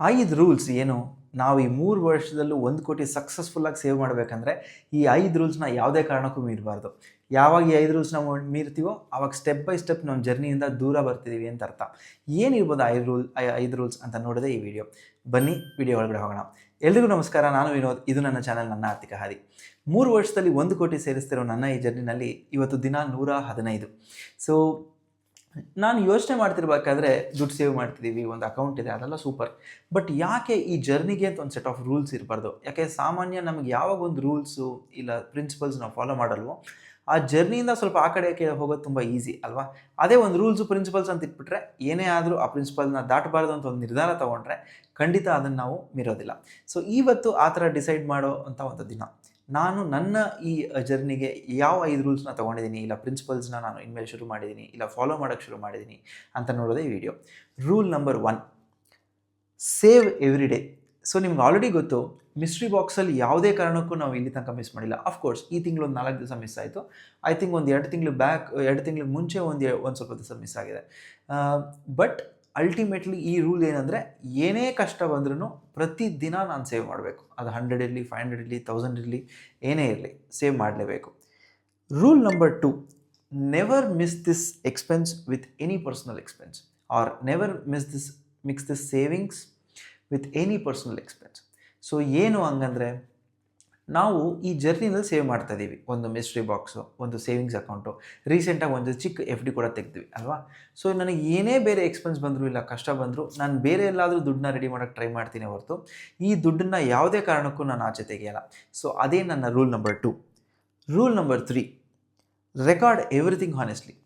5 rules ಏನು? ನಾವು ಈ 3 ವರ್ಷದಲ್ಲೂ 1 ಕೋಟಿ ಸಕ್ಸಸ್ಫುಲ್ಲಾಗಿ ಸೇವ್ ಮಾಡಬೇಕಂದ್ರೆ ಈ 5 ರೂಲ್ಸ್ನ ಯಾವುದೇ ಕಾರಣಕ್ಕೂ ಮೀರಬಾರ್ದು. ಯಾವಾಗ ಈ 5 ರೂಲ್ಸ್ನ ಮೀರ್ತೀವೋ ಆವಾಗ ಸ್ಟೆಪ್ ಬೈ ಸ್ಟೆಪ್ ನಮ್ಮ ಜರ್ನಿಯಿಂದ ದೂರ ಬರ್ತಿದ್ದೀವಿ ಅಂತ ಅರ್ಥ. ಏನಿರ್ಬೋದು 5 ರೂಲ್ಸ್ ಅಂತ ನೋಡೋದೇ ಈ ವಿಡಿಯೋ. ಬನ್ನಿ ವಿಡಿಯೋ ಒಳಗಡೆ ಹೋಗೋಣ. ಎಲ್ರಿಗೂ ನಮಸ್ಕಾರ, ನಾನು ವಿನೋದ್. ಇದು ನನ್ನ ಚಾನಲ್, ನನ್ನ ಆರ್ಥಿಕ ಹಾದಿ. 3 ವರ್ಷದಲ್ಲಿ 1 ಕೋಟಿ ಸೇರಿಸ್ತಿರೋ ನನ್ನ ಈ ಜರ್ನಿನಲ್ಲಿ ಇವತ್ತು ದಿನ 115. ಸೊ ನಾನು ಯೋಚನೆ ಮಾಡ್ತಿರ್ಬೇಕಾದ್ರೆ ದುಡ್ಡು ಸೇವ್ ಮಾಡ್ತಿದ್ದೀವಿ, ಒಂದು ಅಕೌಂಟ್ ಇದೆ, ಅದೆಲ್ಲ ಸೂಪರ್. ಬಟ್ ಯಾಕೆ ಈ ಜರ್ನಿಗೆ ಅಂತ ಒಂದು ಸೆಟ್ ಆಫ್ ರೂಲ್ಸ್ ಇರಬಾರ್ದು? ಯಾಕೆ ಸಾಮಾನ್ಯ ನಮಗೆ ಯಾವಾಗ ಒಂದು ರೂಲ್ಸು ಇಲ್ಲ ಪ್ರಿನ್ಸಿಪಲ್ಸ್ ನಾವು ಫಾಲೋ ಮಾಡಲ್ವೋ ಆ ಜರ್ನಿಯಿಂದ ಸ್ವಲ್ಪ ಆ ಕಡೆ ಹೋಗೋದು ತುಂಬ ಈಸಿ ಅಲ್ವಾ? ಅದೇ ಒಂದು ರೂಲ್ಸು ಪ್ರಿನ್ಸಿಪಲ್ಸ್ ಅಂತ ಇಟ್ಬಿಟ್ರೆ ಏನೇ ಆದರೂ ಆ ಪ್ರಿನ್ಸಿಪಲ್ನ ದಾಟಬಾರ್ದು ಅಂತ ಒಂದು ನಿರ್ಧಾರ ತೊಗೊಂಡ್ರೆ ಖಂಡಿತ ಅದನ್ನು ನಾವು ಮೀರೋದಿಲ್ಲ. ಸೊ ಇವತ್ತು ಆ ಥರ ಡಿಸೈಡ್ ಮಾಡೋ ಅಂಥ ಒಂದು ದಿನ. ನಾನು ನನ್ನ ಈ ಜರ್ನಿಗೆ ಯಾವ 5 ರೂಲ್ಸ್ನ ತೊಗೊಂಡಿದ್ದೀನಿ, ಇಲ್ಲ ಪ್ರಿನ್ಸಿಪಲ್ಸ್ನ ನಾನು ಇನ್ಮೇಲೆ ಶುರು ಮಾಡಿದ್ದೀನಿ, ಇಲ್ಲ ಫಾಲೋ ಮಾಡೋಕ್ಕೆ ಶುರು ಮಾಡಿದ್ದೀನಿ ಅಂತ ನೋಡೋದೇ ಈ video. Rule number 1, save every day. So ನಿಮ್ಗೆ ಆಲ್ರೆಡಿ ಗೊತ್ತು, ಮಿಸ್ಟ್ರಿ ಬಾಕ್ಸಲ್ಲಿ ಯಾವುದೇ ಕಾರಣಕ್ಕೂ ನಾವು ಇಲ್ಲಿ ತನಕ ಮಿಸ್ ಮಾಡಿಲ್ಲ. ಅಫ್ಕೋರ್ಸ್ ಈ ತಿಂಗಳು ಒಂದು 4 ದಿವಸ ಮಿಸ್ ಆಯಿತು. ಐ ಥಿಂಕ್ ಒಂದು 2 ತಿಂಗಳು ಮುಂಚೆ ಒಂದು ಸ್ವಲ್ಪ ದಿವಸ ಮಿಸ್ ಆಗಿದೆ. ಬಟ್ ಅಲ್ಟಿಮೇಟ್ಲಿ ಈ ರೂಲ್ ಏನಂದರೆ, ಏನೇ ಕಷ್ಟ ಬಂದ್ರೂ ಪ್ರತಿದಿನ ನಾನು ಸೇವ್ ಮಾಡಬೇಕು. ಅದು 100 ಇರಲಿ, 500 ಇರಲಿ, 1000 ಇರಲಿ, ಏನೇ ಇರಲಿ, ಸೇವ್ ಮಾಡಲೇಬೇಕು. Rule number 2, never miss this expense with any personal expense, or never mix this savings with any personal expense. So ಏನು ಹಂಗಂದರೆ, ನಾವು ಈ ಜರ್ನಿನಲ್ಲಿ ಸೇವ್ ಮಾಡ್ತಾ ಇದ್ದೀವಿ. ಒಂದು ಮಿಸ್ಟ್ರಿ ಬಾಕ್ಸು, ಒಂದು ಸೇವಿಂಗ್ಸ್ ಅಕೌಂಟು, ರೀಸೆಂಟಾಗಿ ಒಂದು ಚಿಕ್ಕ FD ಕೂಡ ತೆಗೆದ್ವಿ ಅಲ್ವಾ? ಸೊ ನನಗೆ ಏನೇ ಬೇರೆ ಎಕ್ಸ್ಪೆನ್ಸ್ ಬಂದರೂ ಇಲ್ಲ ಕಷ್ಟ ಬಂದರೂ ನಾನು ಬೇರೆ ಎಲ್ಲಾದರೂ ದುಡ್ಡನ್ನ ರೆಡಿ ಮಾಡೋಕ್ಕೆ ಟ್ರೈ ಮಾಡ್ತೀನಿ ಹೊರತು ಈ ದುಡ್ಡನ್ನು ಯಾವುದೇ ಕಾರಣಕ್ಕೂ ನಾನು ಆಚೆ ತೆಗೆಯಲ್ಲ. ಸೊ ಅದೇ ನನ್ನ rule number 2. Rule number 3, record everything honestly.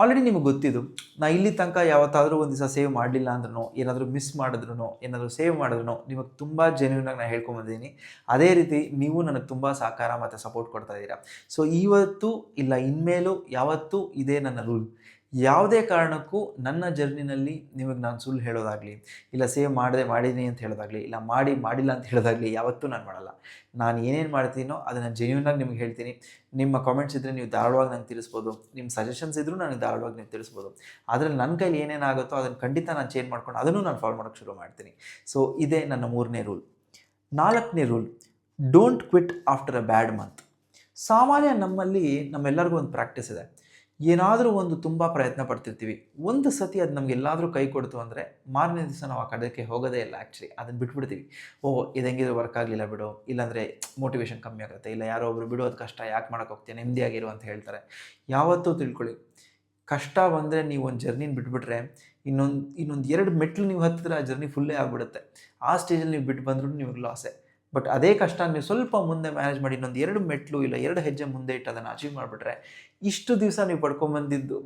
Already ನಿಮಗೆ ಗೊತ್ತಿದ್ದು, ನಾ ಇಲ್ಲಿ ತನಕ ಯಾವತ್ತಾದರೂ ಒಂದು ದಿವಸ ಸೇವ್ ಮಾಡಲಿಲ್ಲ ಅಂದ್ರೂ, ಏನಾದರೂ ಮಿಸ್ ಮಾಡಿದ್ರು, ಏನಾದರೂ ಸೇವ್ ಮಾಡಿದ್ರು ನಿಮಗೆ ತುಂಬ ಜೆನ್ಯೂನಾಗಿ ನಾನು ಹೇಳ್ಕೊಂಬಂದಿದ್ದೀನಿ. ಅದೇ ರೀತಿ ನೀವು ನನಗೆ ತುಂಬ ಸಹಕಾರ ಮತ್ತು ಸಪೋರ್ಟ್ ಕೊಡ್ತಾ ಇದ್ದೀರಾ. ಸೊ ಇವತ್ತು ಇಲ್ಲ ಇನ್ಮೇಲೂ ಯಾವತ್ತೂ ಇದೇ ನನ್ನ ರೂಲ್. ಯಾವುದೇ ಕಾರಣಕ್ಕೂ ನನ್ನ ಜರ್ನಿನಲ್ಲಿ ನಿಮಗೆ ನಾನು ಸುಳ್ಳು ಹೇಳೋದಾಗಲಿ, ಇಲ್ಲ ಸೇವ್ ಮಾಡಿದ್ದೀನಿ ಅಂತ ಹೇಳೋದಾಗಲಿ, ಇಲ್ಲ ಮಾಡಿಲ್ಲ ಅಂತ ಹೇಳೋದಾಗಲಿ ಯಾವತ್ತೂ ನಾನು ಮಾಡಲ್ಲ. ನಾನು ಏನೇನು ಮಾಡ್ತೀನೋ ಅದನ್ನು ಜೆನ್ಯೂನಾಗಿ ನಿಮ್ಗೆ ಹೇಳ್ತೀನಿ. ನಿಮ್ಮ ಕಾಮೆಂಟ್ಸ್ ಇದ್ದರೆ ನೀವು ಧಾರಾಳವಾಗಿ ನಂಗೆ ತಿಳಿಸ್ಬೋದು, ನಿಮ್ಮ ಸಜೆಷನ್ಸ್ ಇದ್ದರೂ ನನಗೆ ಧಾರಾಳವಾಗಿ ನೀವು ತಿಳಿಸ್ಬೋದು. ಅದರಲ್ಲಿ ನನ್ನ ಕೈಲಿ ಏನೇನಾಗುತ್ತೋ ಅದನ್ನು ಖಂಡಿತ ನಾನು ಚೇಂಜ್ ಮಾಡ್ಕೊಂಡು ಅದನ್ನು ನಾನು ಫಾಲೋ ಮಾಡೋಕ್ಕೆ ಶುರು ಮಾಡ್ತೀನಿ. ಸೊ ಇದೇ ನನ್ನ 3ನೇ ರೂಲ್. 4ನೇ rule, don't quit after a bad month. ಸಾಮಾನ್ಯ ನಮ್ಮೆಲ್ಲರಿಗೂ ಒಂದು ಪ್ರಾಕ್ಟೀಸ್ ಇದೆ. ಏನಾದರೂ ಒಂದು ತುಂಬ ಪ್ರಯತ್ನ ಪಡ್ತಿರ್ತೀವಿ, ಒಂದು ಸತಿ ಅದು ನಮ್ಗೆ ಎಲ್ಲಾದರೂ ಕೈ ಕೊಡ್ತು ಅಂದರೆ ಮಾರನೇ ದಿವಸ ನಾವು ಆ ಕಡೆಗೆ ಹೋಗೋದೇ ಇಲ್ಲ. ಆ್ಯಕ್ಚುಲಿ ಅದನ್ನು ಬಿಟ್ಬಿಡ್ತೀವಿ. ಇದು ಹೆಂಗಿದ್ರು ವರ್ಕ್ ಆಗಲಿಲ್ಲ ಬಿಡು, ಇಲ್ಲಾಂದರೆ ಮೋಟಿವೇಶನ್ ಕಮ್ಮಿ ಆಗುತ್ತೆ, ಇಲ್ಲ ಯಾರೋ ಒಬ್ರು ಬಿಡೋದು ಕಷ್ಟ, ಯಾಕೆ ಮಾಡೋಕ್ಕೆ ಹೋಗ್ತೀಯ, ನೆಮ್ಮದಿಯಾಗಿರು ಅಂತ ಹೇಳ್ತಾರೆ. ಯಾವತ್ತೂ ತಿಳ್ಕೊಳ್ಳಿ, ಕಷ್ಟ ಬಂದರೆ ನೀವು ಒಂದು ಜರ್ನಿನ ಬಿಟ್ಬಿಟ್ರೆ ಇನ್ನೊಂದು 2 ಮೆಟ್ಲು ನೀವು ಹತ್ತಿದ್ರೆ ಆ ಜರ್ನಿ ಫುಲ್ಲೇ ಆಗಿಬಿಡುತ್ತೆ. ಆ ಸ್ಟೇಜಲ್ಲಿ ನೀವು ಬಿಟ್ಟು ಬಂದರೂ ನಿಮಗೆ ಲಾಸೆ. ಬಟ್ ಅದೇ ಕಷ್ಟ ನೀವು ಸ್ವಲ್ಪ ಮುಂದೆ ಮ್ಯಾನೇಜ್ ಮಾಡಿ ಇನ್ನೊಂದು 2 ಮೆಟ್ಲು ಇಲ್ಲ 2 ಹೆಜ್ಜೆ ಮುಂದೆ ಇಟ್ಟು ಅದನ್ನು ಅಚೀವ್ ಮಾಡಿಬಿಟ್ರೆ ಇಷ್ಟು ದಿವಸ ನೀವು ಪಡ್ಕೊಂಬಂದಿದ್ದು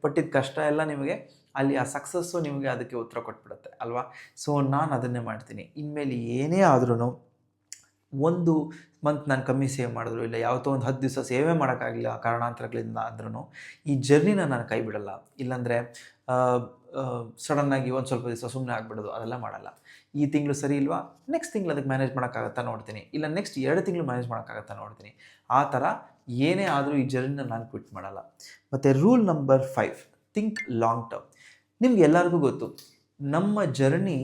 ಪಟ್ಟಿದ್ದ ಕಷ್ಟ ಎಲ್ಲ ನಿಮಗೆ ಅಲ್ಲಿ ಆ ಸಕ್ಸಸ್ಸು ನಿಮಗೆ ಅದಕ್ಕೆ ಉತ್ತರ ಕೊಟ್ಬಿಡುತ್ತೆ ಅಲ್ವಾ? ಸೊ ನಾನು ಅದನ್ನೇ ಮಾಡ್ತೀನಿ. ಇನ್ಮೇಲೆ ಏನೇ ಆದ್ರೂ, ಒಂದು ಮಂತ್ ನಾನು ಕಮ್ಮಿ ಸೇವ್ ಮಾಡಿದ್ರು, ಇಲ್ಲ ಯಾವತ್ತೋ ಒಂದು 10 ದಿವಸ ಸೇವೇ ಮಾಡೋಕ್ಕಾಗಲಿಲ್ಲ ಕಾರಣಾಂತರಗಳಿಂದ ಅಂದ್ರೂ ಈ ಜರ್ನಿನ ನಾನು ಕೈ ಬಿಡಲ್ಲ. ಇಲ್ಲಾಂದರೆ ಸಡನ್ನಾಗಿ ಒಂದು ಸ್ವಲ್ಪ ದಿವಸ ಸುಮ್ಮನೆ ಆಗಿಬಿಡೋದು, ಅದೆಲ್ಲ ಮಾಡಲ್ಲ. ಈ ತಿಂಗಳು ಸರಿ ಇಲ್ವಾ, ನೆಕ್ಸ್ಟ್ ತಿಂಗಳು ಅದಕ್ಕೆ ಮ್ಯಾನೇಜ್ ಮಾಡೋಕ್ಕಾಗತ್ತಾ ನೋಡ್ತೀನಿ, ಇಲ್ಲ ನೆಕ್ಸ್ಟ್ 2 ತಿಂಗಳು ಮ್ಯಾನೇಜ್ ಮಾಡೋಕ್ಕಾಗತ್ತಾ ನೋಡ್ತೀನಿ. ಆ ಥರ ಏನೇ ಆದರೂ ಈ ಜರ್ನಿನ ನಾನು ಕ್ವಿಟ್ ಮಾಡಲ್ಲ. ಮತ್ತು rule number 5, think long term. ನಿಮ್ಗೆ ಎಲ್ಲರಿಗೂ ಗೊತ್ತು, ನಮ್ಮ ಜರ್ನಿ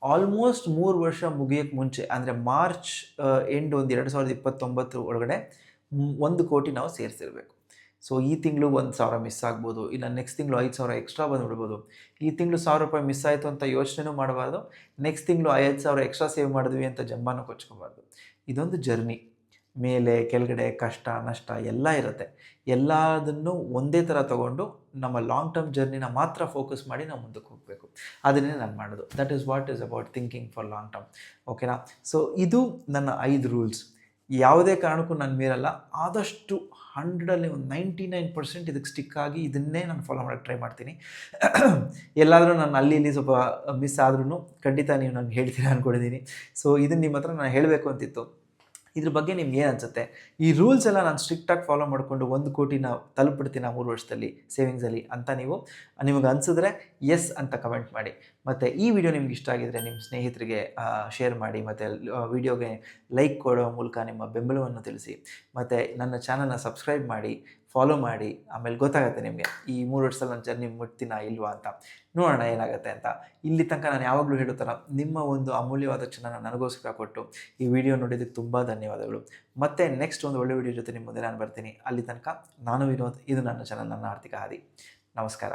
ಆಲ್ಮೋಸ್ಟ್ 3 ವರ್ಷ ಮುಗಿಯೋಕ್ಕೆ ಮುಂಚೆ ಅಂದರೆ ಮಾರ್ಚ್ ಎಂಡ್ ಒಂದು 2029 ಒಳಗಡೆ 1 ಕೋಟಿ ನಾವು ಸೇರಿಸಿರ್ಬೇಕು. ಸೊ ಈ ತಿಂಗಳು 1,000 ಮಿಸ್ ಆಗ್ಬೋದು, ಇಲ್ಲ ನೆಕ್ಸ್ಟ್ ತಿಂಗಳು 5,000 ಎಕ್ಸ್ಟ್ರಾ ಬಂದುಬಿಡ್ಬೋದು. ಈ ತಿಂಗಳು ₹1,000 ಮಿಸ್ ಆಯಿತು ಅಂತ ಯೋಚನೆನೂ ಮಾಡಬಾರ್ದು, ನೆಕ್ಸ್ಟ್ ತಿಂಗಳು 5,000 ಎಕ್ಸ್ಟ್ರಾ ಸೇವ್ ಮಾಡಿದ್ವಿ ಅಂತ ಜಂಬಾನೂ ಕೊಚ್ಕೋಬಾರ್ದು. ಇದೊಂದು ಜರ್ನಿ, ಮೇಲೆ ಕೆಳಗಡೆ ಕಷ್ಟ ನಷ್ಟ ಎಲ್ಲ ಇರುತ್ತೆ. ಎಲ್ಲದನ್ನು ಒಂದೇ ಥರ ತೊಗೊಂಡು ನಮ್ಮ ಲಾಂಗ್ ಟರ್ಮ್ ಜರ್ನಿನ ಮಾತ್ರ ಫೋಕಸ್ ಮಾಡಿ ನಾವು ಮುಂದಕ್ಕೆ ಹೋಗಬೇಕು. ಅದನ್ನೇ ನಾನು ಮಾಡೋದು. That is what is about thinking for long term. ಓಕೆನಾ? ಸೊ ಇದು ನನ್ನ 5 ರೂಲ್ಸ್. ಯಾವುದೇ ಕಾರಣಕ್ಕೂ ನಾನು ಮೀರಲ್ಲ. ಆದಷ್ಟು 100ರಲ್ಲಿ ಒಂದು 99% ಇದಕ್ಕೆ ಸ್ಟಿಕ್ ಆಗಿ ಇದನ್ನೇ ನಾನು ಫಾಲೋ ಮಾಡೋಕ್ಕೆ ಟ್ರೈ ಮಾಡ್ತೀನಿ. ಎಲ್ಲಾದರೂ ನಾನು ಅಲ್ಲಿ ಇಲ್ಲಿ ಸ್ವಲ್ಪ ಮಿಸ್ ಆದ್ರೂ ಖಂಡಿತ ನೀವು ನನಗೆ ಹೇಳ್ತೀರಾ ಅಂದ್ಕೊಂಡಿದ್ದೀನಿ. ಸೊ ಇದನ್ನು ನಿಮ್ಮ ಹತ್ರ ನಾನು ಹೇಳಬೇಕು ಅಂತಿತ್ತು. ಇದ್ರ ಬಗ್ಗೆ ನಿಮ್ಗೆ ಏನು ಅನಿಸುತ್ತೆ? ಈ ರೂಲ್ಸ್ ಎಲ್ಲ ನಾನು ಸ್ಟ್ರಿಕ್ಟಾಗಿ ಫಾಲೋ ಮಾಡಿಕೊಂಡು 1 ಕೋಟಿನ ತಲುಪಿಡ್ತೀನಿ 3 ವರ್ಷದಲ್ಲಿ ಸೇವಿಂಗ್ಸಲ್ಲಿ ಅಂತ ನಿಮಗೆ ಅನಿಸಿದ್ರೆ ಎಸ್ ಅಂತ ಕಮೆಂಟ್ ಮಾಡಿ. ಮತ್ತು ಈ ವಿಡಿಯೋ ನಿಮ್ಗೆ ಇಷ್ಟ ಆಗಿದರೆ ನಿಮ್ಮ ಸ್ನೇಹಿತರಿಗೆ ಶೇರ್ ಮಾಡಿ, ಮತ್ತು ವಿಡಿಯೋಗೆ ಲೈಕ್ ಕೊಡೋ ಮೂಲಕ ನಿಮ್ಮ ಬೆಂಬಲವನ್ನು ತಿಳಿಸಿ. ಮತ್ತು ನನ್ನ ಚಾನಲ್ನ ಸಬ್ಸ್ಕ್ರೈಬ್ ಮಾಡಿ, ಫಾಲೋ ಮಾಡಿ. ಆಮೇಲೆ ಗೊತ್ತಾಗುತ್ತೆ ನಿಮಗೆ ಈ 3 ವರ್ಷದಲ್ಲಿ ನನ್ನ ಜರ್ನಿ ಮುಟ್ತೀನಾ ಇಲ್ವಾ ಅಂತ. ನೋಡೋಣ ಏನಾಗುತ್ತೆ ಅಂತ. ಇಲ್ಲಿ ತನಕ ನಾನು ಯಾವಾಗಲೂ ಹೇಳೋ ಥರ ನಿಮ್ಮ ಒಂದು ಅಮೂಲ್ಯವಾದ ಕ್ಷಣನ ನನಗೋಸ್ಕರ ಕೊಟ್ಟು ಈ ವಿಡಿಯೋ ನೋಡಿದ್ದಕ್ಕೆ ತುಂಬ ಧನ್ಯವಾದಗಳು. ಮತ್ತೆ ನೆಕ್ಸ್ಟ್ ಒಂದು ಒಳ್ಳೆ ವಿಡಿಯೋ ಜೊತೆ ನಿಮ್ಮ ಮುಂದೆ ನಾನು ಬರ್ತೀನಿ. ಅಲ್ಲಿ ತನಕ ನಾನು ವಿನೋದ್, ಇದು ನನ್ನ ಚಾನಲ್, ನನ್ನ ಆರ್ಥಿಕ ಹಾದಿ. ನಮಸ್ಕಾರ.